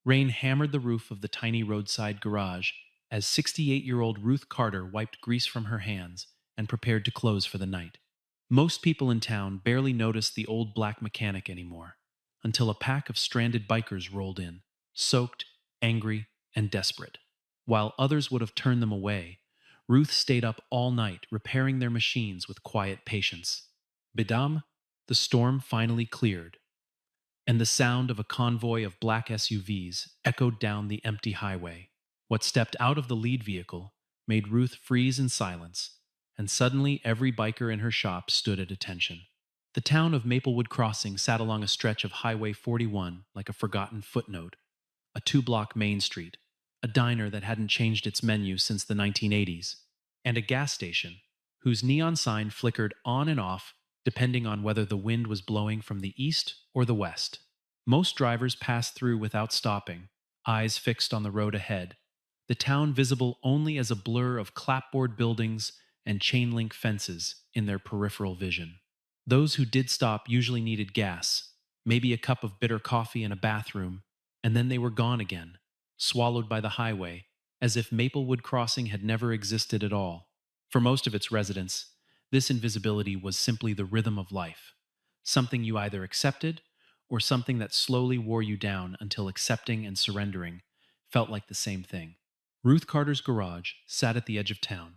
Rain hammered the roof of the tiny roadside garage as 68-year-old Ruth Carter wiped grease from her hands and prepared to close for the night. Most people in town barely noticed the old black mechanic anymore, until a pack of stranded bikers rolled in, soaked, angry, and desperate. While others would have turned them away, Ruth stayed up all night repairing their machines with quiet patience. Bidam, the storm finally cleared, and the sound of a convoy of black SUVs echoed down the empty highway. What stepped out of the lead vehicle made Ruth freeze in silence, and suddenly every biker in her shop stood at attention. The town of Maplewood Crossing sat along a stretch of Highway 41 like a forgotten footnote, a two-block main street, a diner that hadn't changed its menu since the 1980s, and a gas station whose neon sign flickered on and off depending on whether the wind was blowing from the east or the west. Most drivers passed through without stopping, eyes fixed on the road ahead, the town visible only as a blur of clapboard buildings and chain-link fences in their peripheral vision. Those who did stop usually needed gas, maybe a cup of bitter coffee and a bathroom, and then they were gone again, swallowed by the highway, as if Maplewood Crossing had never existed at all. For most of its residents, this invisibility was simply the rhythm of life, something you either accepted or something that slowly wore you down until accepting and surrendering felt like the same thing. Ruth Carter's garage sat at the edge of town,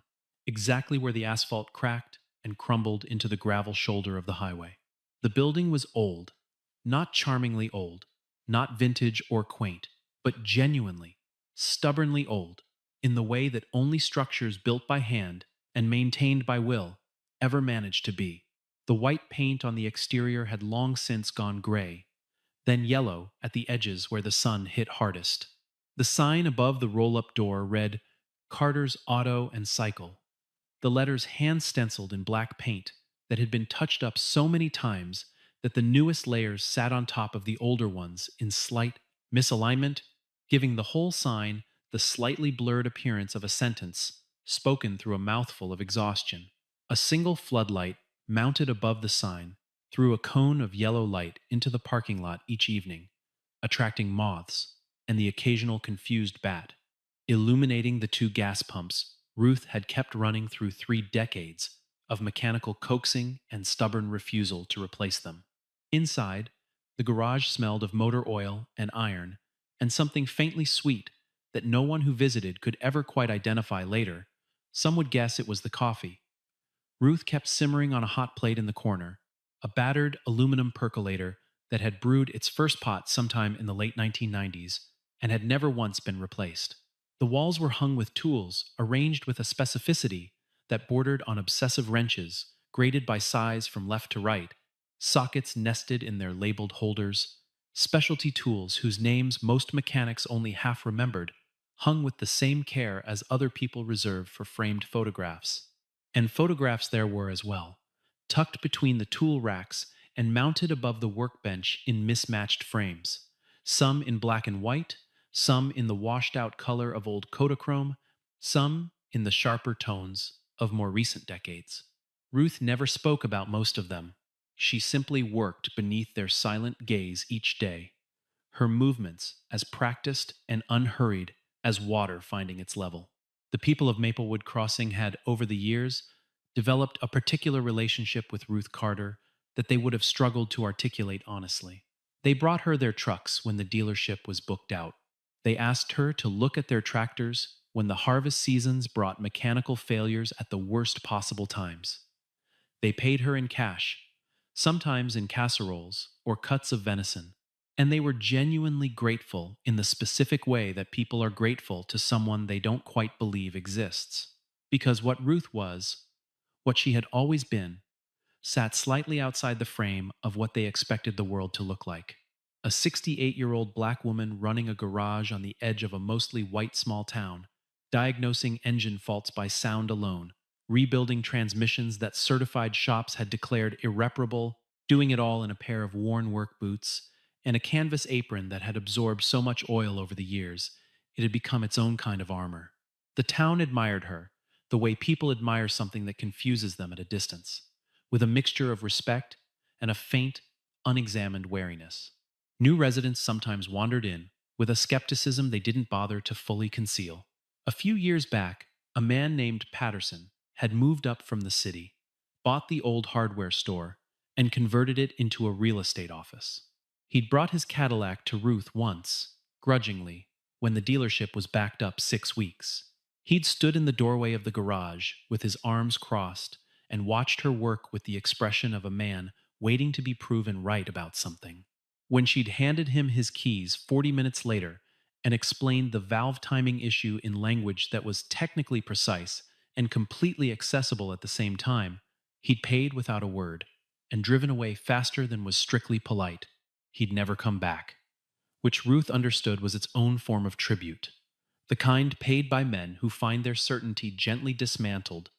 exactly where the asphalt cracked and crumbled into the gravel shoulder of the highway. The building was old, not charmingly old, not vintage or quaint, but genuinely, stubbornly old, in the way that only structures built by hand and maintained by will ever managed to be. The white paint on the exterior had long since gone gray, then yellow at the edges where the sun hit hardest. The sign above the roll-up door read, "Carter's Auto and Cycle," the letters hand-stenciled in black paint that had been touched up so many times that the newest layers sat on top of the older ones in slight misalignment, giving the whole sign the slightly blurred appearance of a sentence spoken through a mouthful of exhaustion. A single floodlight mounted above the sign threw a cone of yellow light into the parking lot each evening, attracting moths and the occasional confused bat. Illuminating the two gas pumps Ruth had kept running through 3 decades of mechanical coaxing and stubborn refusal to replace them. Inside, the garage smelled of motor oil and iron, and something faintly sweet that no one who visited could ever quite identify later. Some would guess it was the coffee. Ruth kept simmering on a hot plate in the corner, a battered aluminum percolator that had brewed its first pot sometime in the late 1990s and had never once been replaced. The walls were hung with tools arranged with a specificity that bordered on obsessive wrenches, graded by size from left to right, sockets nested in their labeled holders, specialty tools whose names most mechanics only half remembered, hung with the same care as other people reserved for framed photographs. And photographs there were as well, tucked between the tool racks and mounted above the workbench in mismatched frames, some in black and white, some in the washed-out color of old Kodachrome, some in the sharper tones of more recent decades. Ruth never spoke about most of them. She simply worked beneath their silent gaze each day, her movements as practiced and unhurried as water finding its level. The people of Maplewood Crossing had, over the years, developed a particular relationship with Ruth Carter that they would have struggled to articulate honestly. They brought her their trucks when the dealership was booked out. They asked her to look at their tractors when the harvest seasons brought mechanical failures at the worst possible times. They paid her in cash, sometimes in casseroles or cuts of venison, and they were genuinely grateful in the specific way that people are grateful to someone they don't quite believe exists. Because what Ruth was, what she had always been, sat slightly outside the frame of what they expected the world to look like. A 68-year-old black woman running a garage on the edge of a mostly white small town, diagnosing engine faults by sound alone, rebuilding transmissions that certified shops had declared irreparable, doing it all in a pair of worn work boots and a canvas apron that had absorbed so much oil over the years it had become its own kind of armor. The town admired her, the way people admire something that confuses them at a distance, with a mixture of respect and a faint, unexamined wariness. New residents sometimes wandered in, with a skepticism they didn't bother to fully conceal. A few years back, a man named Patterson had moved up from the city, bought the old hardware store, and converted it into a real estate office. He'd brought his Cadillac to Ruth once, grudgingly, when the dealership was backed up 6 weeks. He'd stood in the doorway of the garage with his arms crossed and watched her work with the expression of a man waiting to be proven right about something. When she'd handed him his keys 40 minutes later and explained the valve timing issue in language that was technically precise and completely accessible at the same time, he'd paid without a word and driven away faster than was strictly polite. He'd never come back, which Ruth understood was its own form of tribute, the kind paid by men who find their certainty gently dismantled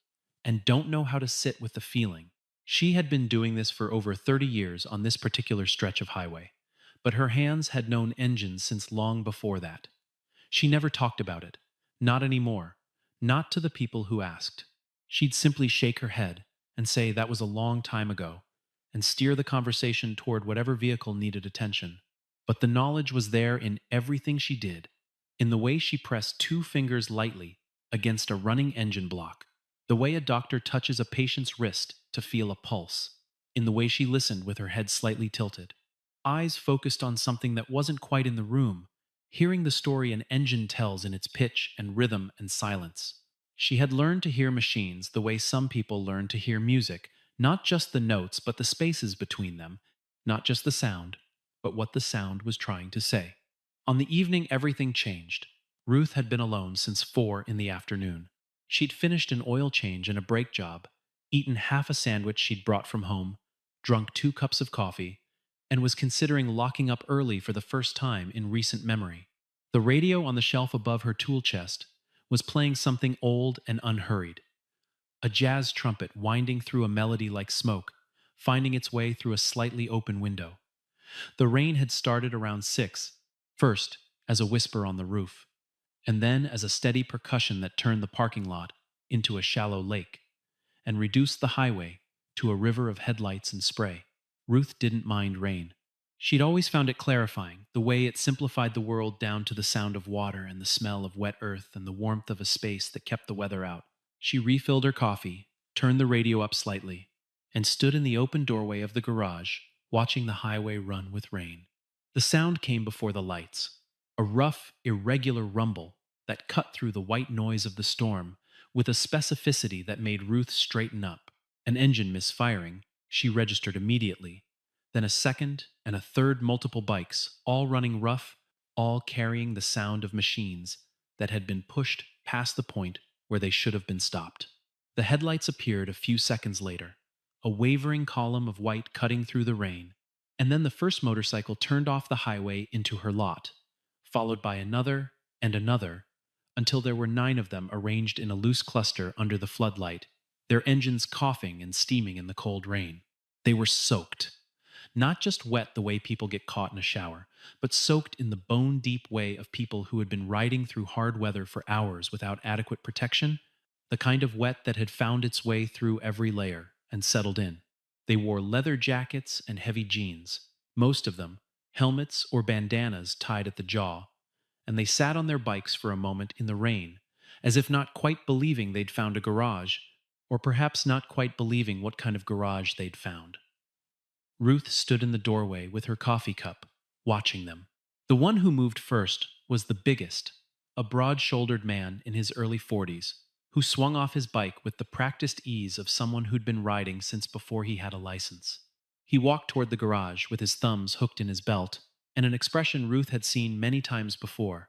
and don't know how to sit with the feeling. She had been doing this for over 30 years on this particular stretch of highway, but her hands had known engines since long before that. She never talked about it, not anymore, not to the people who asked. She'd simply shake her head and say that was a long time ago, and steer the conversation toward whatever vehicle needed attention. But the knowledge was there in everything she did, in the way she pressed two fingers lightly against a running engine block, the way a doctor touches a patient's wrist to feel a pulse, in the way she listened with her head slightly tilted, eyes focused on something that wasn't quite in the room, hearing the story an engine tells in its pitch and rhythm and silence. She had learned to hear machines the way some people learn to hear music, not just the notes but the spaces between them, not just the sound, but what the sound was trying to say. On the evening everything changed. Ruth had been alone since 4 in the afternoon. She'd finished an oil change and a brake job, eaten half a sandwich she'd brought from home, drunk 2 cups of coffee, and was considering locking up early for the first time in recent memory. The radio on the shelf above her tool chest was playing something old and unhurried, a jazz trumpet winding through a melody like smoke, finding its way through a slightly open window. The rain had started around 6, first as a whisper on the roof, and then as a steady percussion that turned the parking lot into a shallow lake and reduced the highway to a river of headlights and spray. Ruth didn't mind rain. She'd always found it clarifying, the way it simplified the world down to the sound of water and the smell of wet earth and the warmth of a space that kept the weather out. She refilled her coffee, turned the radio up slightly, and stood in the open doorway of the garage, watching the highway run with rain. The sound came before the lights, a rough, irregular rumble that cut through the white noise of the storm with a specificity that made Ruth straighten up. An engine misfiring, she registered immediately. Then a second and a third, multiple bikes, all running rough, all carrying the sound of machines that had been pushed past the point where they should have been stopped. The headlights appeared a few seconds later, a wavering column of white cutting through the rain, and then the first motorcycle turned off the highway into her lot, followed by another and another, until there were 9 of them arranged in a loose cluster under the floodlight, their engines coughing and steaming in the cold rain. They were soaked. Not just wet the way people get caught in a shower, but soaked in the bone-deep way of people who had been riding through hard weather for hours without adequate protection, the kind of wet that had found its way through every layer and settled in. They wore leather jackets and heavy jeans, most of them, helmets or bandanas tied at the jaw, and they sat on their bikes for a moment in the rain, as if not quite believing they'd found a garage, or perhaps not quite believing what kind of garage they'd found. Ruth stood in the doorway with her coffee cup, watching them. The one who moved first was the biggest, a broad-shouldered man in his early 40s, who swung off his bike with the practiced ease of someone who'd been riding since before he had a license. He walked toward the garage with his thumbs hooked in his belt, and an expression Ruth had seen many times before.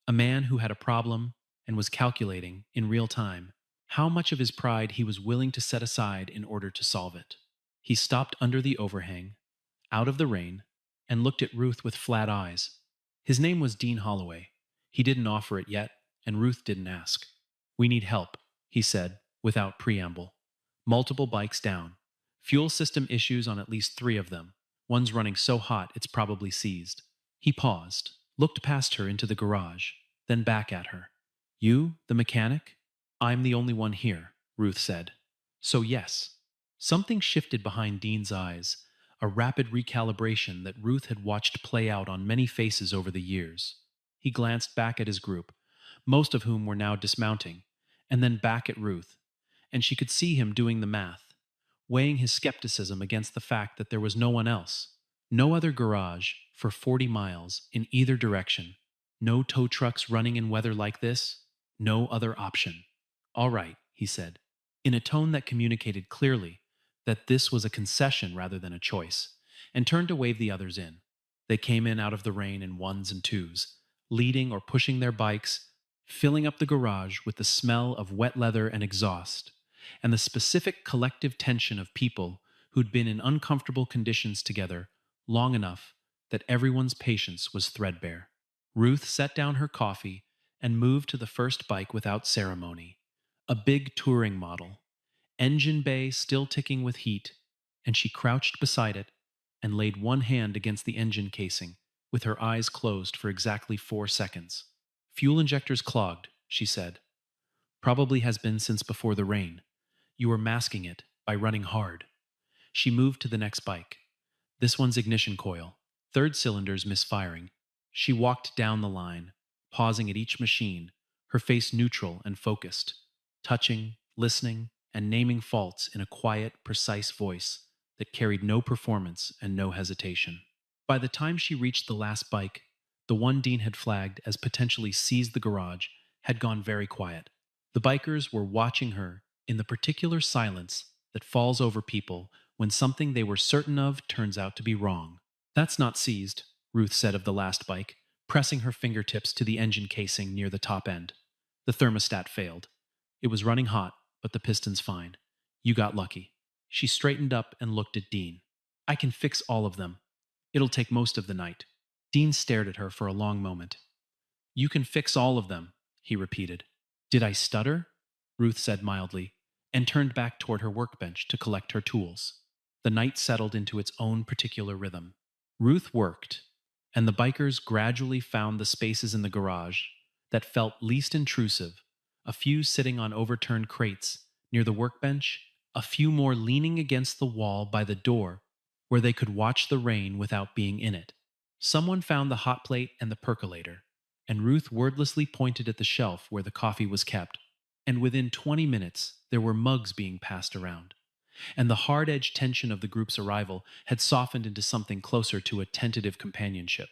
A man who had a problem and was calculating, in real time, how much of his pride he was willing to set aside in order to solve it. He stopped under the overhang, out of the rain, and looked at Ruth with flat eyes. His name was Dean Holloway. He didn't offer it yet, and Ruth didn't ask. "We need help," he said, without preamble. "Multiple bikes down. Fuel system issues on at least 3 of them. One's running so hot it's probably seized." He paused, looked past her into the garage, then back at her. "You, the mechanic?" "I'm the only one here," Ruth said. "So yes." Something shifted behind Dean's eyes, a rapid recalibration that Ruth had watched play out on many faces over the years. He glanced back at his group, most of whom were now dismounting, and then back at Ruth, and she could see him doing the math, weighing his skepticism against the fact that there was no one else, no other garage for 40 miles in either direction, no tow trucks running in weather like this, no other option. All right, he said, in a tone that communicated clearly that this was a concession rather than a choice, and turned to wave the others in. They came in out of the rain in ones and twos, leading or pushing their bikes, filling up the garage with the smell of wet leather and exhaust, and the specific collective tension of people who'd been in uncomfortable conditions together long enough that everyone's patience was threadbare. Ruth set down her coffee and moved to the first bike without ceremony, a big touring model, engine bay still ticking with heat, and she crouched beside it and laid one hand against the engine casing, with her eyes closed for exactly 4 seconds. Fuel injectors clogged, she said. Probably has been since before the rain. You were masking it by running hard. She moved to the next bike. This one's ignition coil. Third cylinder's misfiring. She walked down the line, pausing at each machine, her face neutral and focused, touching, listening, and naming faults in a quiet, precise voice that carried no performance and no hesitation. By the time she reached the last bike, the one Dean had flagged as potentially seized the garage had gone very quiet. The bikers were watching her in the particular silence that falls over people when something they were certain of turns out to be wrong. That's not seized, Ruth said of the last bike, pressing her fingertips to the engine casing near the top end. The thermostat failed. It was running hot, but the piston's fine. You got lucky. She straightened up and looked at Dean. I can fix all of them. It'll take most of the night. Dean stared at her for a long moment. You can fix all of them, he repeated. Did I stutter? Ruth said mildly, and turned back toward her workbench to collect her tools. The night settled into its own particular rhythm. Ruth worked, and the bikers gradually found the spaces in the garage that felt least intrusive, a few sitting on overturned crates near the workbench, a few more leaning against the wall by the door where they could watch the rain without being in it. Someone found the hot plate and the percolator, and Ruth wordlessly pointed at the shelf where the coffee was kept. And within 20 minutes, there were mugs being passed around. And the hard-edged tension of the group's arrival had softened into something closer to a tentative companionship.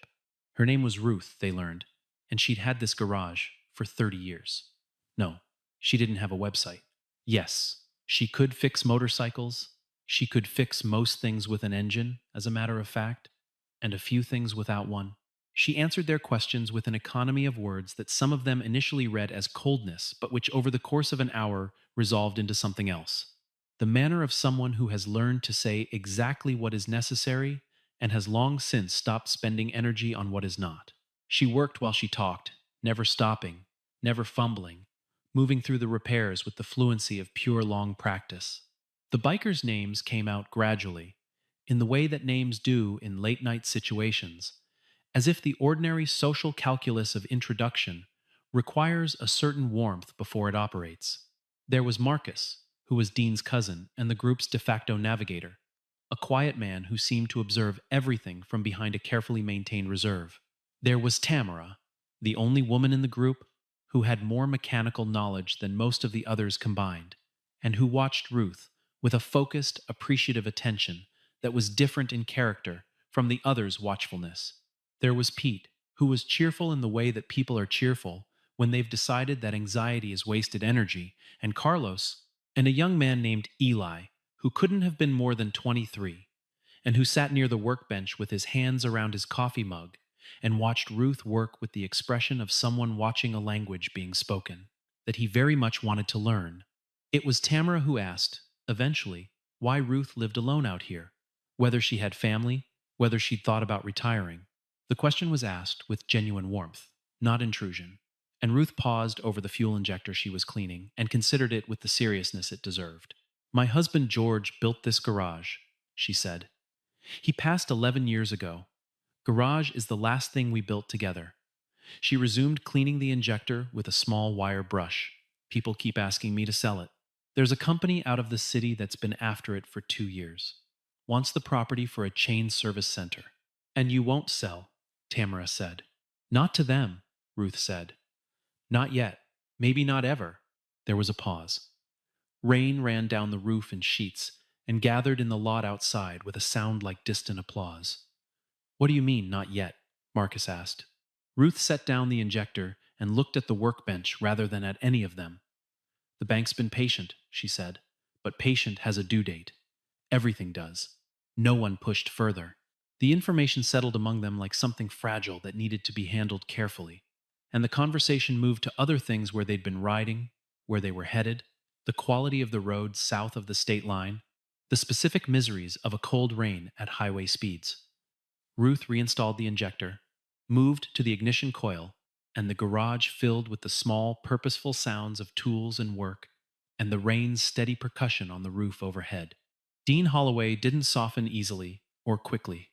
Her name was Ruth, they learned, and she'd had this garage for 30 years. No, she didn't have a website. Yes, she could fix motorcycles. She could fix most things with an engine, as a matter of fact, and a few things without one. She answered their questions with an economy of words that some of them initially read as coldness, but which over the course of an hour resolved into something else. The manner of someone who has learned to say exactly what is necessary and has long since stopped spending energy on what is not. She worked while she talked, never stopping, never fumbling, moving through the repairs with the fluency of pure long practice. The bikers' names came out gradually, in the way that names do in late-night situations, as if the ordinary social calculus of introduction requires a certain warmth before it operates. There was Marcus, who was Dean's cousin and the group's de facto navigator, a quiet man who seemed to observe everything from behind a carefully maintained reserve. There was Tamara, the only woman in the group who had more mechanical knowledge than most of the others combined, and who watched Ruth with a focused, appreciative attention that was different in character from the others' watchfulness. There was Pete, who was cheerful in the way that people are cheerful when they've decided that anxiety is wasted energy, and Carlos, and a young man named Eli, who couldn't have been more than 23, and who sat near the workbench with his hands around his coffee mug and watched Ruth work with the expression of someone watching a language being spoken that he very much wanted to learn. It was Tamara who asked, eventually, why Ruth lived alone out here, whether she had family, whether she'd thought about retiring. The question was asked with genuine warmth, not intrusion, and Ruth paused over the fuel injector she was cleaning and considered it with the seriousness it deserved. My husband George built this garage, she said. He passed 11 years ago. Garage is the last thing we built together. She resumed cleaning the injector with a small wire brush. People keep asking me to sell it. There's a company out of the city that's been after it for 2 years. Wants the property for a chain service center. And you won't sell, Tamara said. Not to them. Ruth said. Not yet. Maybe not ever. There was a pause. Rain ran down the roof in sheets and gathered in the lot outside with a sound like distant applause. What do you mean, not yet? Marcus asked. Ruth set down the injector and looked at the workbench rather than at any of them. The bank's been patient, she said, but patient has a due date. Everything does. No one pushed further. The information settled among them like something fragile that needed to be handled carefully, and the conversation moved to other things where they'd been riding, where they were headed, the quality of the road south of the state line, the specific miseries of a cold rain at highway speeds. Ruth reinstalled the injector, moved to the ignition coil, and the garage filled with the small, purposeful sounds of tools and work, and the rain's steady percussion on the roof overhead. Dean Holloway didn't soften easily or quickly,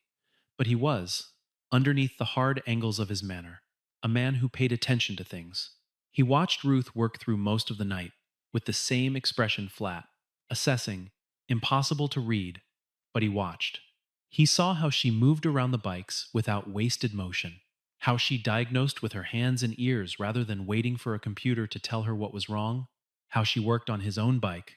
but he was, underneath the hard angles of his manner, a man who paid attention to things. He watched Ruth work through most of the night, with the same expression flat, assessing, impossible to read, but he watched. He saw how she moved around the bikes without wasted motion, how she diagnosed with her hands and ears rather than waiting for a computer to tell her what was wrong, how she worked on his own bike,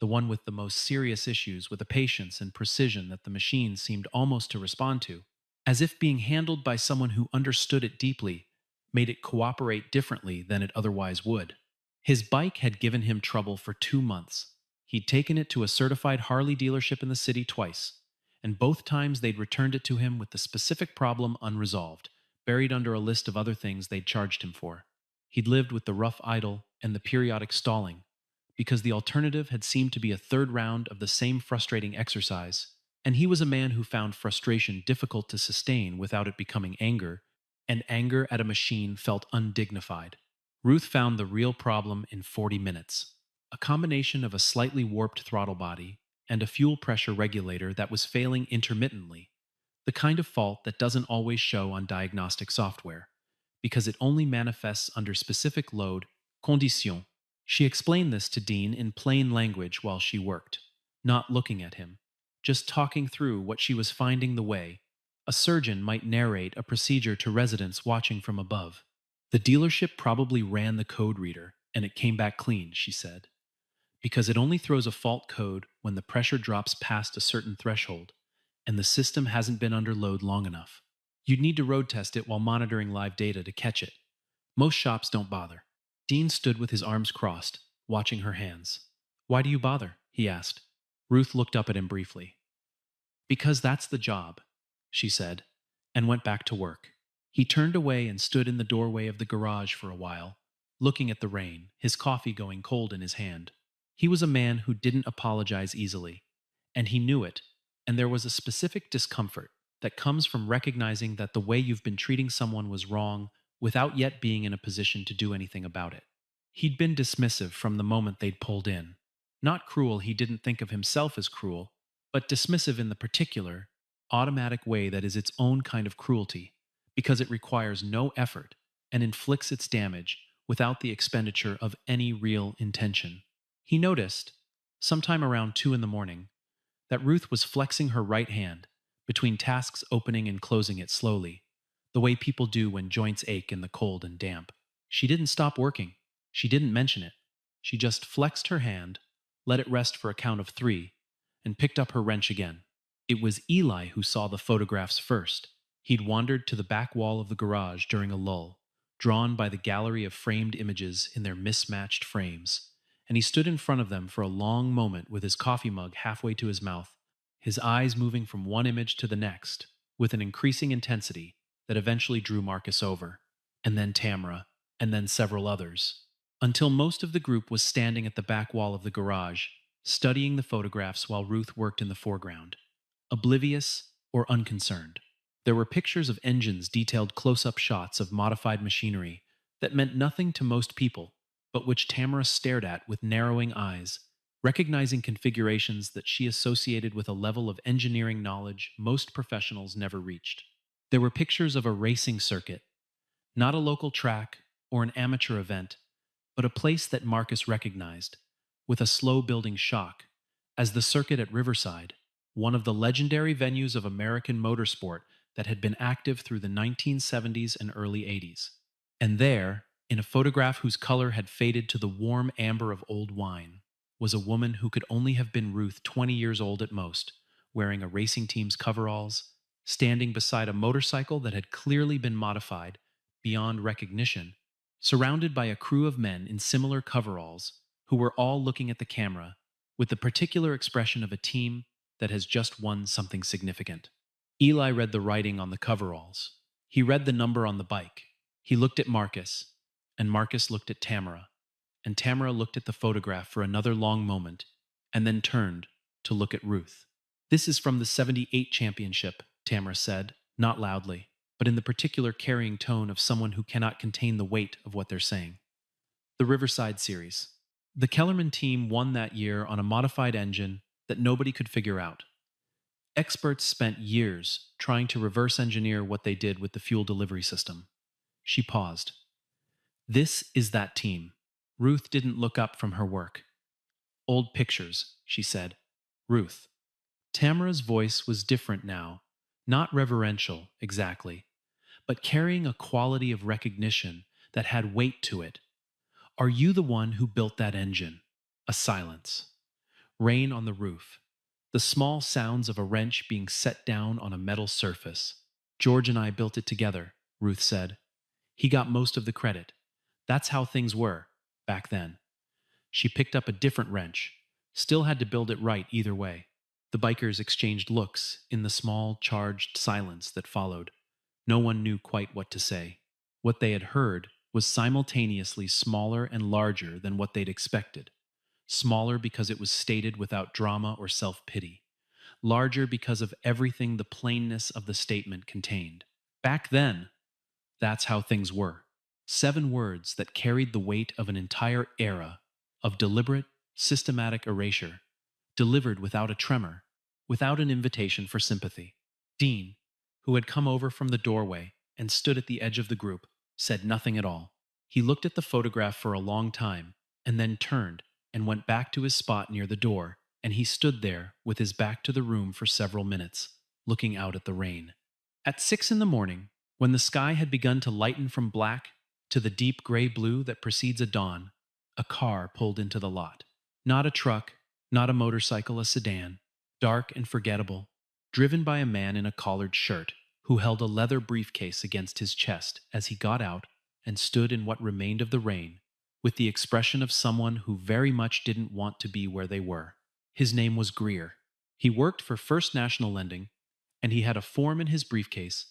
the one with the most serious issues, with a patience and precision that the machine seemed almost to respond to, as if being handled by someone who understood it deeply made it cooperate differently than it otherwise would. His bike had given him trouble for 2 months. He'd taken it to a certified Harley dealership in the city twice, and both times they'd returned it to him with the specific problem unresolved, buried under a list of other things they'd charged him for. He'd lived with the rough idle and the periodic stalling, because the alternative had seemed to be a third round of the same frustrating exercise, and he was a man who found frustration difficult to sustain without it becoming anger, and anger at a machine felt undignified. Ruth found the real problem in 40 minutes. A combination of a slightly warped throttle body and a fuel pressure regulator that was failing intermittently, the kind of fault that doesn't always show on diagnostic software, because it only manifests under specific load, conditions. She explained this to Dean in plain language while she worked, not looking at him, just talking through what she was finding the way a surgeon might narrate a procedure to residents watching from above. The dealership probably ran the code reader, and it came back clean, she said, because it only throws a fault code when the pressure drops past a certain threshold, and the system hasn't been under load long enough. You'd need to road test it while monitoring live data to catch it. Most shops don't bother. Dean stood with his arms crossed, watching her hands. Why do you bother? He asked. Ruth looked up at him briefly. Because that's the job, she said, and went back to work. He turned away and stood in the doorway of the garage for a while, looking at the rain, his coffee going cold in his hand. He was a man who didn't apologize easily, and he knew it, and there was a specific discomfort that comes from recognizing that the way you've been treating someone was wrong without yet being in a position to do anything about it. He'd been dismissive from the moment they'd pulled in. Not cruel, he didn't think of himself as cruel, but dismissive in the particular, automatic way that is its own kind of cruelty, because it requires no effort and inflicts its damage without the expenditure of any real intention. He noticed, sometime around 2 in the morning, that Ruth was flexing her right hand between tasks, opening and closing it slowly, the way people do when joints ache in the cold and damp. She didn't stop working. She didn't mention it. She just flexed her hand, let it rest for a count of 3, and picked up her wrench again. It was Eli who saw the photographs first. He'd wandered to the back wall of the garage during a lull, drawn by the gallery of framed images in their mismatched frames, and he stood in front of them for a long moment with his coffee mug halfway to his mouth, his eyes moving from one image to the next with an increasing intensity that eventually drew Marcus over, and then Tamara, and then several others, until most of the group was standing at the back wall of the garage, studying the photographs while Ruth worked in the foreground, oblivious or unconcerned. There were pictures of engines, detailed close-up shots of modified machinery that meant nothing to most people, but which Tamara stared at with narrowing eyes, recognizing configurations that she associated with a level of engineering knowledge most professionals never reached. There were pictures of a racing circuit, not a local track or an amateur event, but a place that Marcus recognized, with a slow-building shock, as the circuit at Riverside, one of the legendary venues of American motorsport that had been active through the 1970s and early 80s. And there, in a photograph whose color had faded to the warm amber of old wine, was a woman who could only have been Ruth, 20 years old at most, wearing a racing team's coveralls, standing beside a motorcycle that had clearly been modified beyond recognition, surrounded by a crew of men in similar coveralls who were all looking at the camera with the particular expression of a team that has just won something significant. Eli read the writing on the coveralls. He read the number on the bike. He looked at Marcus, and Marcus looked at Tamara, and Tamara looked at the photograph for another long moment, and then turned to look at Ruth. "This is from the 78 championship," Tamara said, not loudly, but in the particular carrying tone of someone who cannot contain the weight of what they're saying. "The Riverside Series. The Kellerman team won that year on a modified engine that nobody could figure out. Experts spent years trying to reverse engineer what they did with the fuel delivery system." She paused. "This is that team." Ruth didn't look up from her work. "Old pictures," she said. "Ruth." Tamara's voice was different now, not reverential exactly, but carrying a quality of recognition that had weight to it. "Are you the one who built that engine?" A silence. Rain on the roof. The small sounds of a wrench being set down on a metal surface. "George and I built it together," Ruth said. "He got most of the credit. That's how things were, back then." She picked up a different wrench. Still had to build it right either way. The bikers exchanged looks in the small, charged silence that followed. No one knew quite what to say. What they had heard was simultaneously smaller and larger than what they'd expected. Smaller because it was stated without drama or self-pity. Larger because of everything the plainness of the statement contained. Back then, that's how things were. 7 words that carried the weight of an entire era of deliberate, systematic erasure, delivered without a tremor, without an invitation for sympathy. Dean, who had come over from the doorway and stood at the edge of the group, said nothing at all. He looked at the photograph for a long time, and then turned and went back to his spot near the door, and he stood there with his back to the room for several minutes, looking out at the rain. At 6 in the morning, when the sky had begun to lighten from black to the deep gray blue that precedes a dawn, a car pulled into the lot. Not a truck, not a motorcycle, a sedan, dark and forgettable, driven by a man in a collared shirt who held a leather briefcase against his chest as he got out and stood in what remained of the rain, with the expression of someone who very much didn't want to be where they were. His name was Greer. He worked for First National Lending, and he had a form in his briefcase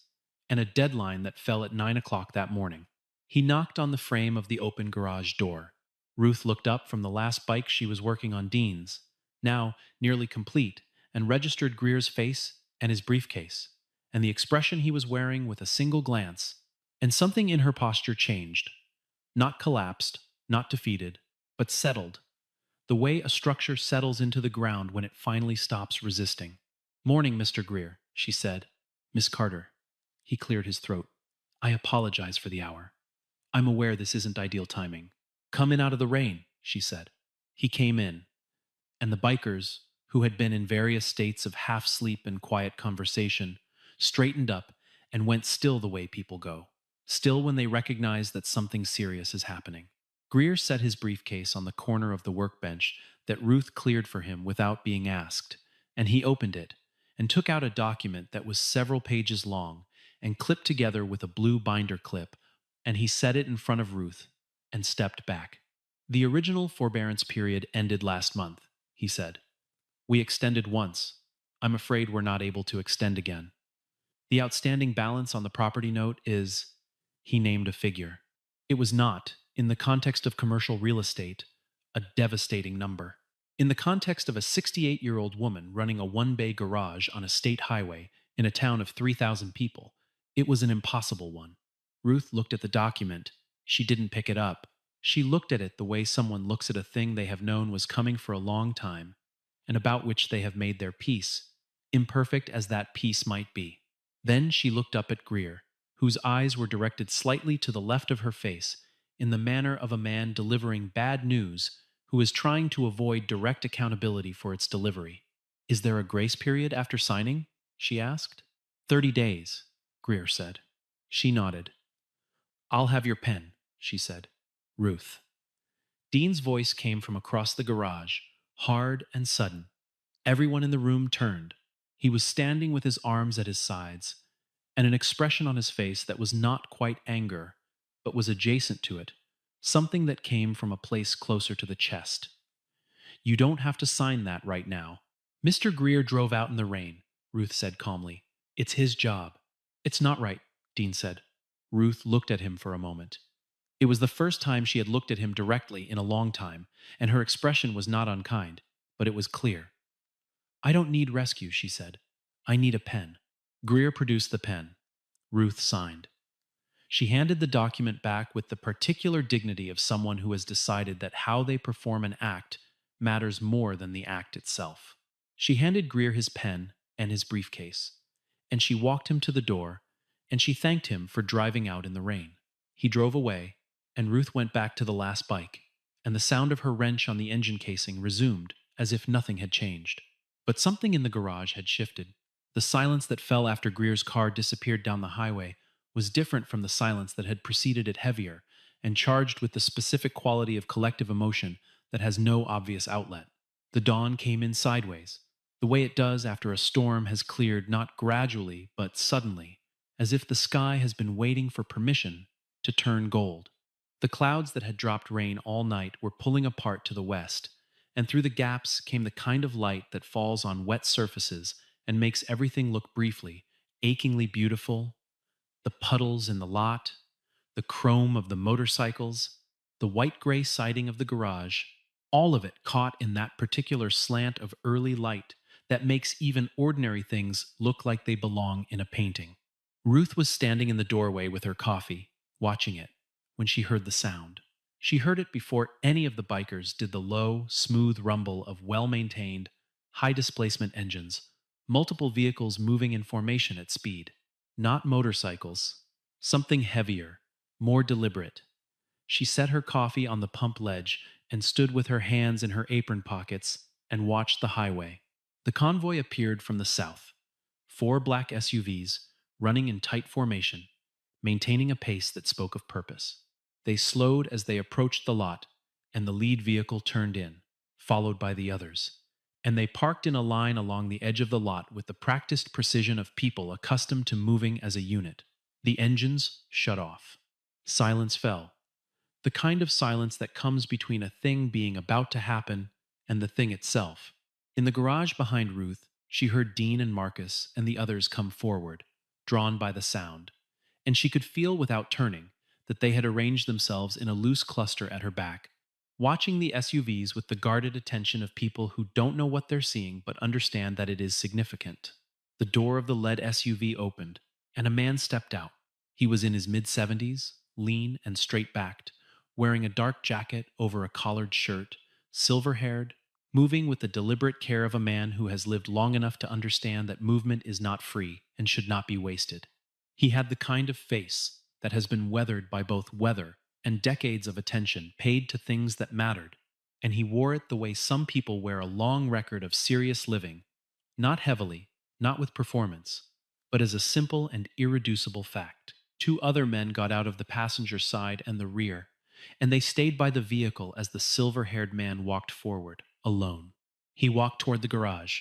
and a deadline that fell at 9 o'clock that morning. He knocked on the frame of the open garage door. Ruth looked up from the last bike she was working on, Dean's, now nearly complete, and registered Greer's face and his briefcase, and the expression he was wearing with a single glance, and something in her posture changed. Not collapsed, not defeated, but settled, the way a structure settles into the ground when it finally stops resisting. "Morning, Mr. Greer," she said. "Miss Carter." He cleared his throat. "I apologize for the hour. I'm aware this isn't ideal timing." "Come in out of the rain," she said. He came in, and the bikers, who had been in various states of half sleep and quiet conversation, straightened up and went still the way people go, still when they recognize that something serious is happening. Greer set his briefcase on the corner of the workbench that Ruth cleared for him without being asked, and he opened it and took out a document that was several pages long and clipped together with a blue binder clip, and he set it in front of Ruth and stepped back. "The original forbearance period ended last month," he said. "We extended once. I'm afraid we're not able to extend again. The outstanding balance on the property note is—" He named a figure. It was not, in the context of commercial real estate, a devastating number. In the context of a 68-year-old woman running a one-bay garage on a state highway in a town of 3,000 people, it was an impossible one. Ruth looked at the document. She didn't pick it up. She looked at it the way someone looks at a thing they have known was coming for a long time, and about which they have made their peace, imperfect as that peace might be. Then she looked up at Greer, whose eyes were directed slightly to the left of her face, in the manner of a man delivering bad news who is trying to avoid direct accountability for its delivery. "Is there a grace period after signing?" she asked. 30 days, Greer said. She nodded. I'll have your pen, she said. Ruth. Dean's voice came from across the garage, hard and sudden. Everyone in the room turned. He was standing with his arms at his sides, and an expression on his face that was not quite anger, but was adjacent to it, something that came from a place closer to the chest. You don't have to sign that right now. Mr. Greer drove out in the rain, Ruth said calmly. It's his job. It's not right, Dean said. Ruth looked at him for a moment. It was the first time she had looked at him directly in a long time, and her expression was not unkind, but it was clear. I don't need rescue, she said. I need a pen. Greer produced the pen. Ruth signed. She handed the document back with the particular dignity of someone who has decided that how they perform an act matters more than the act itself. She handed Greer his pen and his briefcase, and she walked him to the door, and she thanked him for driving out in the rain. He drove away, and Ruth went back to the last bike, and the sound of her wrench on the engine casing resumed as if nothing had changed. But something in the garage had shifted. The silence that fell after Greer's car disappeared down the highway was different from the silence that had preceded it, heavier and charged with the specific quality of collective emotion that has no obvious outlet. The dawn came in sideways, the way it does after a storm has cleared, not gradually, but suddenly, as if the sky has been waiting for permission to turn gold. The clouds that had dropped rain all night were pulling apart to the west, and through the gaps came the kind of light that falls on wet surfaces and makes everything look briefly, achingly beautiful. The puddles in the lot, the chrome of the motorcycles, the white-gray siding of the garage, all of it caught in that particular slant of early light that makes even ordinary things look like they belong in a painting. Ruth was standing in the doorway with her coffee, watching it, when she heard the sound. She heard it before any of the bikers did the low, smooth rumble of well-maintained, high-displacement engines, multiple vehicles moving in formation at speed. Not motorcycles, something heavier, more deliberate. She set her coffee on the pump ledge and stood with her hands in her apron pockets and watched the highway. The convoy appeared from the south. 4 black SUVs, running in tight formation, maintaining a pace that spoke of purpose. They slowed as they approached the lot, and the lead vehicle turned in, followed by the others. And they parked in a line along the edge of the lot with the practiced precision of people accustomed to moving as a unit. The engines shut off. Silence fell. The kind of silence that comes between a thing being about to happen and the thing itself. In the garage behind Ruth, she heard Dean and Marcus and the others come forward, drawn by the sound, and she could feel without turning that they had arranged themselves in a loose cluster at her back, watching the SUVs with the guarded attention of people who don't know what they're seeing but understand that it is significant. The door of the lead SUV opened, and a man stepped out. He was in his mid-70s, lean and straight-backed, wearing a dark jacket over a collared shirt, silver-haired, moving with the deliberate care of a man who has lived long enough to understand that movement is not free and should not be wasted. He had the kind of face that has been weathered by both weather and decades of attention paid to things that mattered, and he wore it the way some people wear a long record of serious living, not heavily, not with performance, but as a simple and irreducible fact. 2 other men got out of the passenger side and the rear, and they stayed by the vehicle as the silver-haired man walked forward, alone. He walked toward the garage,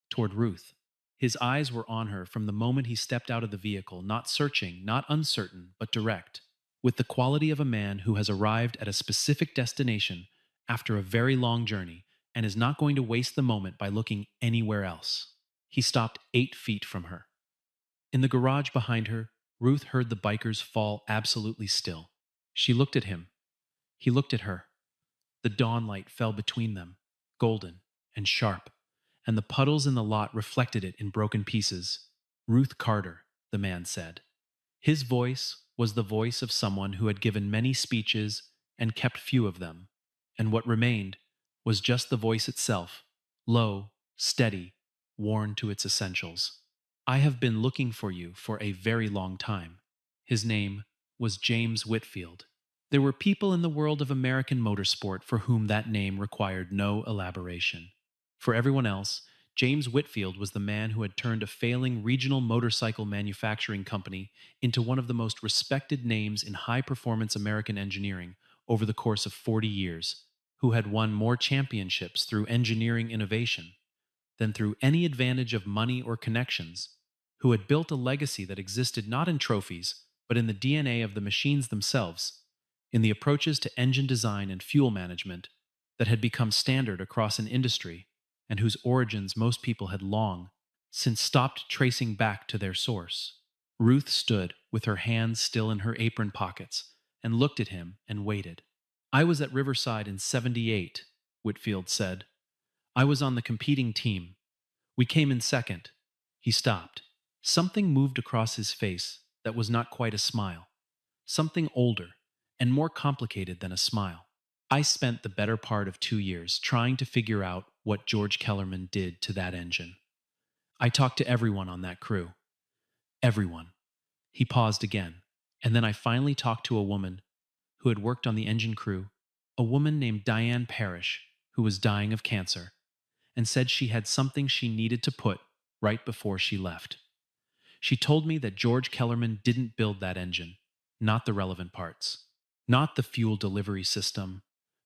toward Ruth. His eyes were on her from the moment he stepped out of the vehicle, not searching, not uncertain, but direct, with the quality of a man who has arrived at a specific destination after a very long journey and is not going to waste the moment by looking anywhere else. He stopped 8 feet from her. In the garage behind her, Ruth heard the bikers fall absolutely still. She looked at him. He looked at her. The dawn light fell between them, golden and sharp, and the puddles in the lot reflected it in broken pieces. Ruth Carter, the man said. His voice was the voice of someone who had given many speeches and kept few of them, and what remained was just the voice itself, low, steady, worn to its essentials. I have been looking for you for a very long time. His name was James Whitfield. There were people in the world of American motorsport for whom that name required no elaboration. For everyone else, James Whitfield was the man who had turned a failing regional motorcycle manufacturing company into one of the most respected names in high performance American engineering over the course of 40 years, who had won more championships through engineering innovation than through any advantage of money or connections, who had built a legacy that existed not in trophies, but in the DNA of the machines themselves, in the approaches to engine design and fuel management that had become standard across an industry, and whose origins most people had long since stopped tracing back to their source. Ruth stood with her hands still in her apron pockets and looked at him and waited. I was at Riverside in 78, Whitfield said. I was on the competing team. We came in second. He stopped. Something moved across his face that was not quite a smile. Something older and more complicated than a smile. I spent the better part of 2 years trying to figure out what George Kellerman did to that engine. I talked to everyone on that crew. Everyone. He paused again, and then I finally talked to a woman who had worked on the engine crew, a woman named Diane Parrish, who was dying of cancer, and said she had something she needed to put right before she left. She told me that George Kellerman didn't build that engine, not the relevant parts, not the fuel delivery system,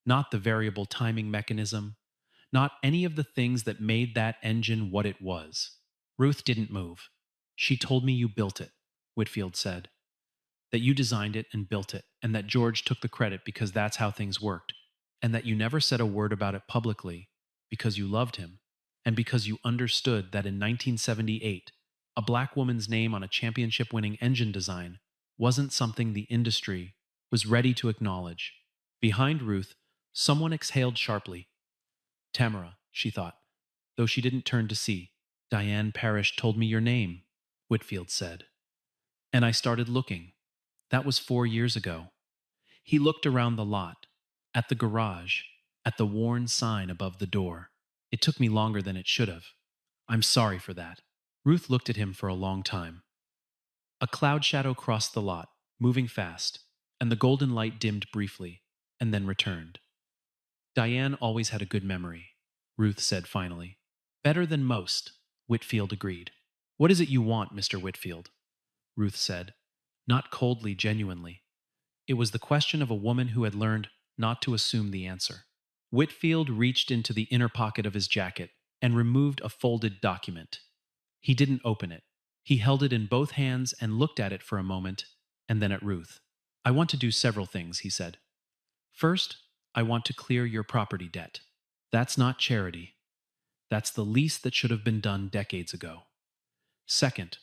not the variable timing mechanism, not any of the things that made that engine what it was. Ruth didn't move. She told me you built it, Whitfield said, that you designed it and built it, and that George took the credit because that's how things worked, and that you never said a word about it publicly because you loved him, and because you understood that in 1978, a black woman's name on a championship winning engine design wasn't something the industry was ready to acknowledge. Behind Ruth, someone exhaled sharply. Tamara, she thought, though she didn't turn to see. Diane Parrish told me your name, Whitfield said. And I started looking. That was 4 years ago. He looked around the lot, at the garage, at the worn sign above the door. It took me longer than it should have. I'm sorry for that. Ruth looked at him for a long time. A cloud shadow crossed the lot, moving fast, and the golden light dimmed briefly, and then returned. Diane always had a good memory, Ruth said finally. Better than most, Whitfield agreed. What is it you want, Mr. Whitfield? Ruth said, not coldly, genuinely. It was the question of a woman who had learned not to assume the answer. Whitfield reached into the inner pocket of his jacket and removed a folded document. He didn't open it. He held it in both hands and looked at it for a moment, and then at Ruth. I want to do several things, he said. First, I want to clear your property debt. That's not charity. That's the least that should have been done decades ago. Second,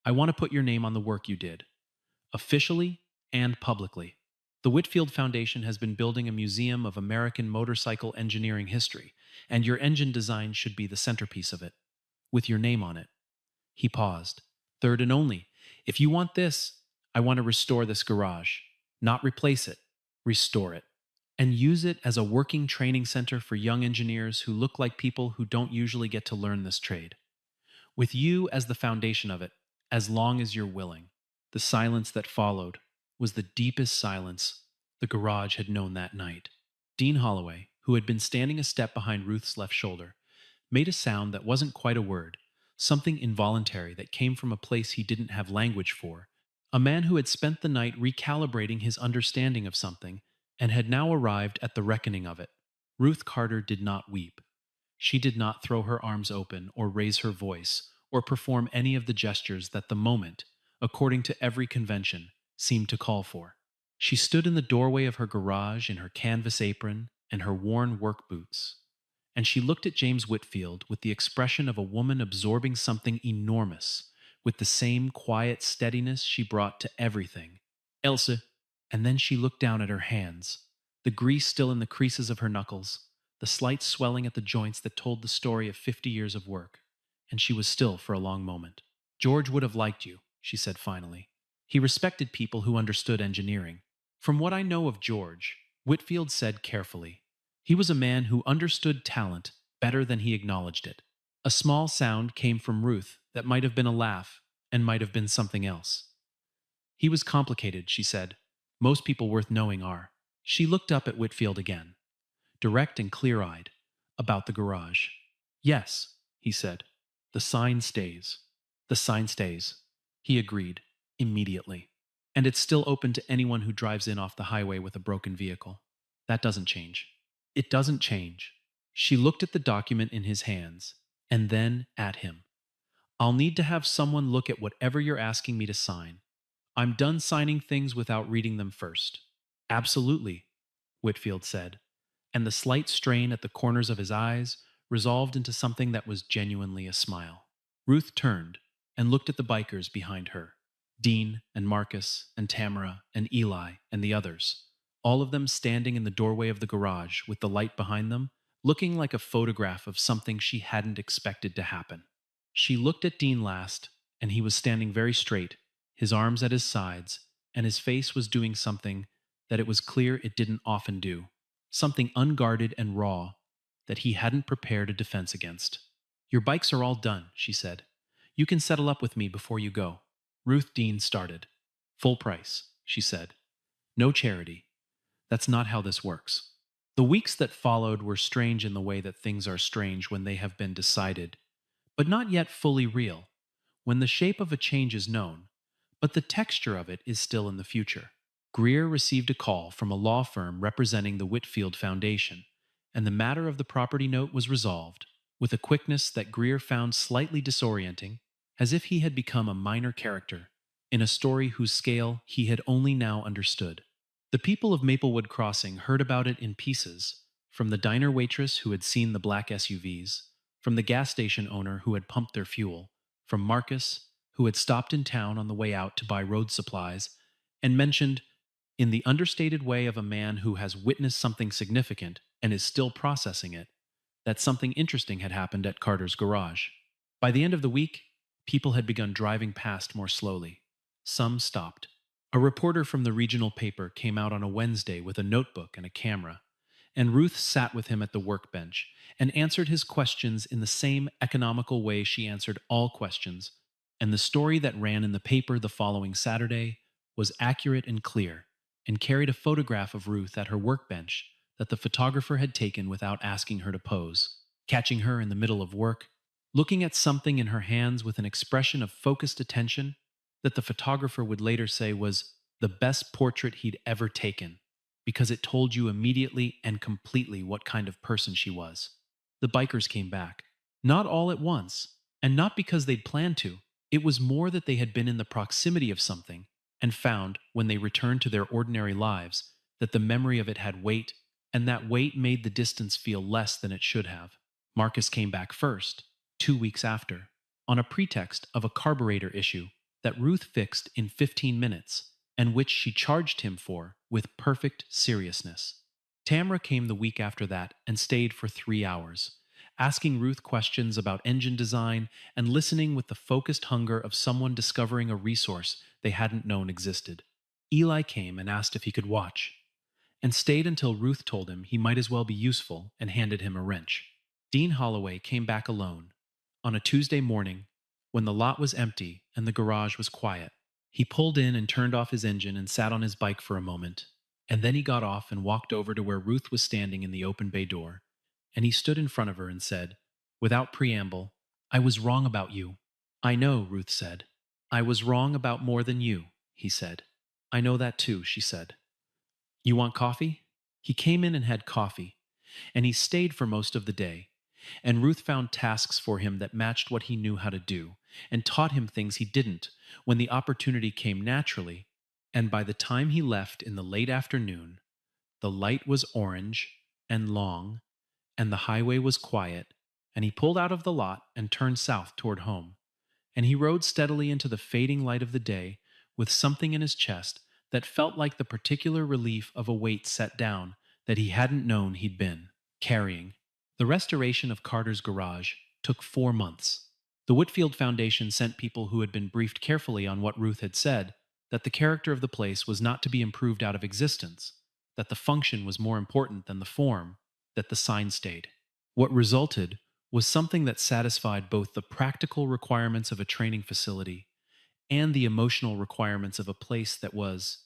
I want to put your name on the work you did, officially and publicly. The Whitfield Foundation has been building a museum of American motorcycle engineering history, and your engine design should be the centerpiece of it, with your name on it. He paused. Third and only, if you want this, I want to restore this garage. Not replace it, restore it. And use it as a working training center for young engineers who look like people who don't usually get to learn this trade. With you as the foundation of it, as long as you're willing. The silence that followed was the deepest silence the garage had known that night. Dean Holloway, who had been standing a step behind Ruth's left shoulder, made a sound that wasn't quite a word, something involuntary that came from a place he didn't have language for. A man who had spent the night recalibrating his understanding of something and had now arrived at the reckoning of it. Ruth Carter did not weep. She did not throw her arms open or raise her voice or perform any of the gestures that the moment, according to every convention, seemed to call for. She stood in the doorway of her garage in her canvas apron and her worn work boots, and she looked at James Whitfield with the expression of a woman absorbing something enormous, with the same quiet steadiness she brought to everything. Elsa. And then she looked down at her hands, the grease still in the creases of her knuckles, the slight swelling at the joints that told the story of 50 years of work, and she was still for a long moment. George would have liked you, she said finally. He respected people who understood engineering. From what I know of George, Whitfield said carefully, he was a man who understood talent better than he acknowledged it. A small sound came from Ruth that might have been a laugh and might have been something else. He was complicated, she said. Most people worth knowing are. She looked up at Whitfield again, direct and clear-eyed, about the garage. Yes, he said. The sign stays. The sign stays. He agreed, immediately. And it's still open to anyone who drives in off the highway with a broken vehicle. That doesn't change. It doesn't change. She looked at the document in his hands, and then at him. I'll need to have someone look at whatever you're asking me to sign. I'm done signing things without reading them first. Absolutely, Whitfield said, and the slight strain at the corners of his eyes resolved into something that was genuinely a smile. Ruth turned and looked at the bikers behind her, Dean and Marcus and Tamara and Eli and the others, all of them standing in the doorway of the garage with the light behind them, looking like a photograph of something she hadn't expected to happen. She looked at Dean last, and he was standing very straight, his arms at his sides, and his face was doing something that it was clear it didn't often do, something unguarded and raw that he hadn't prepared a defense against. Your bikes are all done, she said. You can settle up with me before you go. Ruth Dean started. Full price, she said. No charity. That's not how this works. The weeks that followed were strange in the way that things are strange when they have been decided, but not yet fully real, when the shape of a change is known, but the texture of it is still in the future. Greer received a call from a law firm representing the Whitfield Foundation, and the matter of the property note was resolved, with a quickness that Greer found slightly disorienting, as if he had become a minor character in a story whose scale he had only now understood. The people of Maplewood Crossing heard about it in pieces, from the diner waitress who had seen the black SUVs, from the gas station owner who had pumped their fuel, from Marcus, who had stopped in town on the way out to buy road supplies, and mentioned, in the understated way of a man who has witnessed something significant and is still processing it, that something interesting had happened at Carter's garage. By the end of the week, people had begun driving past more slowly. Some stopped. A reporter from the regional paper came out on a Wednesday with a notebook and a camera, and Ruth sat with him at the workbench and answered his questions in the same economical way she answered all questions, and the story that ran in the paper the following Saturday was accurate and clear, and carried a photograph of Ruth at her workbench that the photographer had taken without asking her to pose, catching her in the middle of work, looking at something in her hands with an expression of focused attention that the photographer would later say was the best portrait he'd ever taken, because it told you immediately and completely what kind of person she was. The bikers came back. Not all at once, and not because they'd planned to. It was more that they had been in the proximity of something and found, when they returned to their ordinary lives, that the memory of it had weight, and that weight made the distance feel less than it should have. Marcus came back first, 2 weeks after, on a pretext of a carburetor issue that Ruth fixed in 15 minutes, and which she charged him for with perfect seriousness. Tamra came the week after that and stayed for 3 hours, asking Ruth questions about engine design and listening with the focused hunger of someone discovering a resource they hadn't known existed. Eli came and asked if he could watch, and stayed until Ruth told him he might as well be useful and handed him a wrench. Dean Holloway came back alone, on a Tuesday morning, when the lot was empty and the garage was quiet. He pulled in and turned off his engine and sat on his bike for a moment, and then he got off and walked over to where Ruth was standing in the open bay door, and he stood in front of her and said, without preamble, I was wrong about you. I know, Ruth said. I was wrong about more than you, he said. I know that too, she said. You want coffee? He came in and had coffee, and he stayed for most of the day, and Ruth found tasks for him that matched what he knew how to do, and taught him things he didn't when the opportunity came naturally, and by the time he left in the late afternoon, the light was orange and long, and the highway was quiet, and he pulled out of the lot and turned south toward home, and he rode steadily into the fading light of the day with something in his chest that felt like the particular relief of a weight set down that he hadn't known he'd been carrying. The restoration of Carter's garage took 4 months. The Whitfield Foundation sent people who had been briefed carefully on what Ruth had said, that the character of the place was not to be improved out of existence, that the function was more important than the form, that the sign stayed. What resulted was something that satisfied both the practical requirements of a training facility and the emotional requirements of a place that was,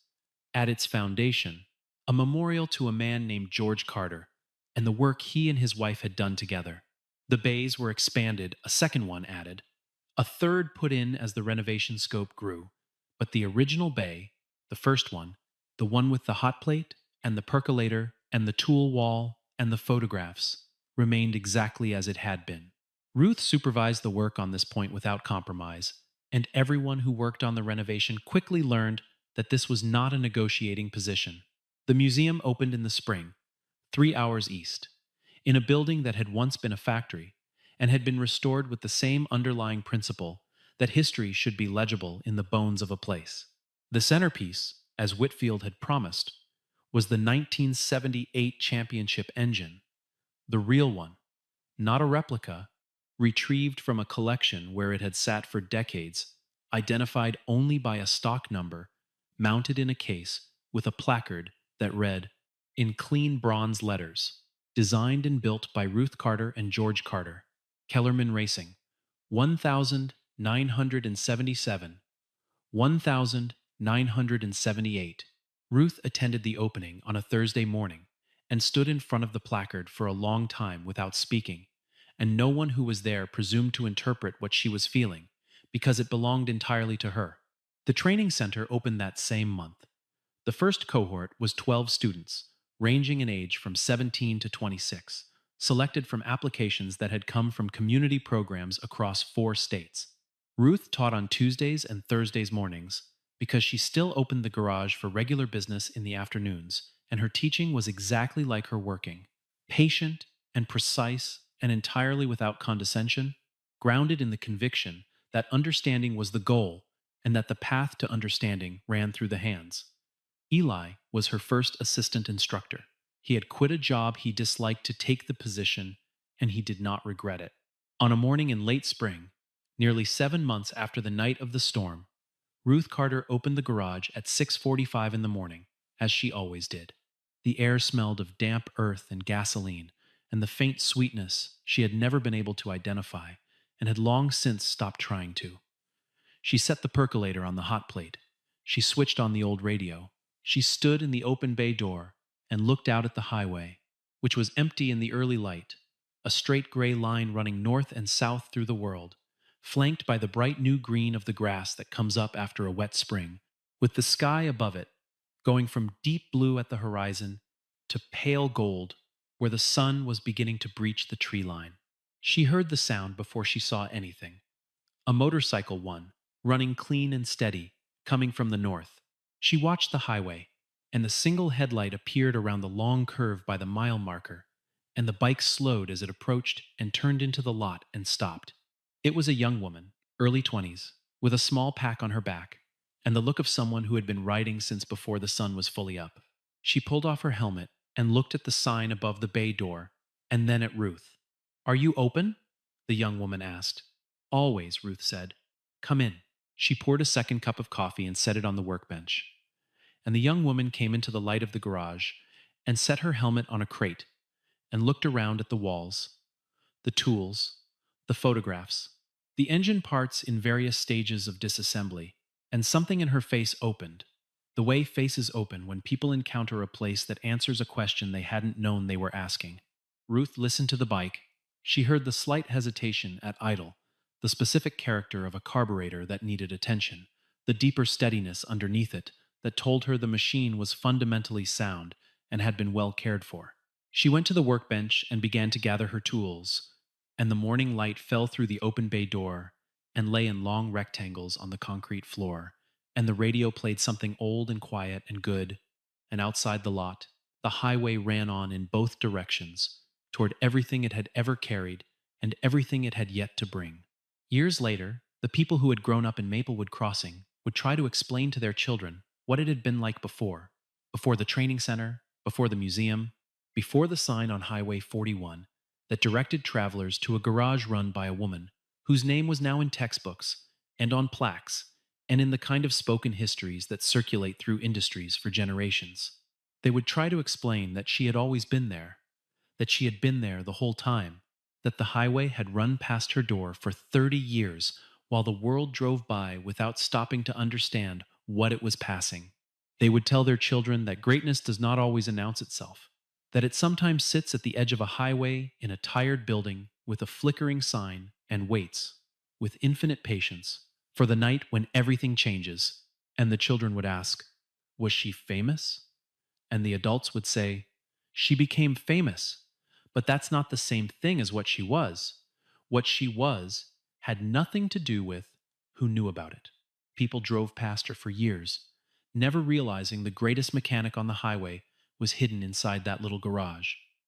at its foundation, a memorial to a man named George Carter and the work he and his wife had done together. The bays were expanded, a second one added, a third put in as the renovation scope grew. But the original bay, the first one, the one with the hot plate and the percolator and the tool wall and the photographs, remained exactly as it had been. Ruth supervised the work on this point without compromise, and everyone who worked on the renovation quickly learned that this was not a negotiating position. The museum opened in the spring, 3 hours east, in a building that had once been a factory and had been restored with the same underlying principle that history should be legible in the bones of a place. The centerpiece, as Whitfield had promised, was the 1978 championship engine, the real one, not a replica, retrieved from a collection where it had sat for decades, identified only by a stock number, mounted in a case with a placard that read, in clean bronze letters, designed and built by Ruth Carter and George Carter, Kellerman Racing, 1977, 1978. Ruth attended the opening on a Thursday morning and stood in front of the placard for a long time without speaking, and no one who was there presumed to interpret what she was feeling, because it belonged entirely to her. The training center opened that same month. The first cohort was 12 students, ranging in age from 17 to 26, selected from applications that had come from community programs across 4 states. Ruth taught on Tuesdays and Thursdays mornings because she still opened the garage for regular business in the afternoons, and her teaching was exactly like her working, patient and precise and entirely without condescension, grounded in the conviction that understanding was the goal and that the path to understanding ran through the hands. Eli was her first assistant instructor. He had quit a job he disliked to take the position, and he did not regret it. On a morning in late spring, nearly 7 months after the night of the storm, Ruth Carter opened the garage at 6:45 in the morning, as she always did. The air smelled of damp earth and gasoline, and the faint sweetness she had never been able to identify, and had long since stopped trying to. She set the percolator on the hot plate. She switched on the old radio. She stood in the open bay door and looked out at the highway, which was empty in the early light, a straight gray line running north and south through the world, flanked by the bright new green of the grass that comes up after a wet spring, with the sky above it, going from deep blue at the horizon to pale gold where the sun was beginning to breach the tree line. She heard the sound before she saw anything. A motorcycle one, running clean and steady, coming from the north. She watched the highway, and the single headlight appeared around the long curve by the mile marker, and the bike slowed as it approached and turned into the lot and stopped. It was a young woman, early 20s, with a small pack on her back, and the look of someone who had been riding since before the sun was fully up. She pulled off her helmet and looked at the sign above the bay door, and then at Ruth. "Are you open?" the young woman asked. "Always," Ruth said. "Come in." She poured a second cup of coffee and set it on the workbench. And the young woman came into the light of the garage and set her helmet on a crate and looked around at the walls, the tools, the photographs, the engine parts in various stages of disassembly, and something in her face opened, the way faces open when people encounter a place that answers a question they hadn't known they were asking. Ruth listened to the bike. She heard the slight hesitation at idle, the specific character of a carburetor that needed attention, the deeper steadiness underneath it that told her the machine was fundamentally sound and had been well cared for. She went to the workbench and began to gather her tools, and the morning light fell through the open bay door and lay in long rectangles on the concrete floor, and the radio played something old and quiet and good, and outside the lot, the highway ran on in both directions, toward everything it had ever carried and everything it had yet to bring. Years later, the people who had grown up in Maplewood Crossing would try to explain to their children what it had been like before the training center, before the museum, before the sign on Highway 41 that directed travelers to a garage run by a woman whose name was now in textbooks and on plaques and in the kind of spoken histories that circulate through industries for generations. They would try to explain that she had always been there, that she had been there the whole time, that the highway had run past her door for 30 years while the world drove by without stopping to understand what it was passing. They would tell their children that greatness does not always announce itself, that it sometimes sits at the edge of a highway in a tired building with a flickering sign and waits, with infinite patience, for the night when everything changes. And the children would ask, was she famous? And the adults would say, she became famous. But that's not the same thing as what she was. What she was had nothing to do with who knew about it. People drove past her for years, never realizing the greatest mechanic on the highway was hidden inside that little garage.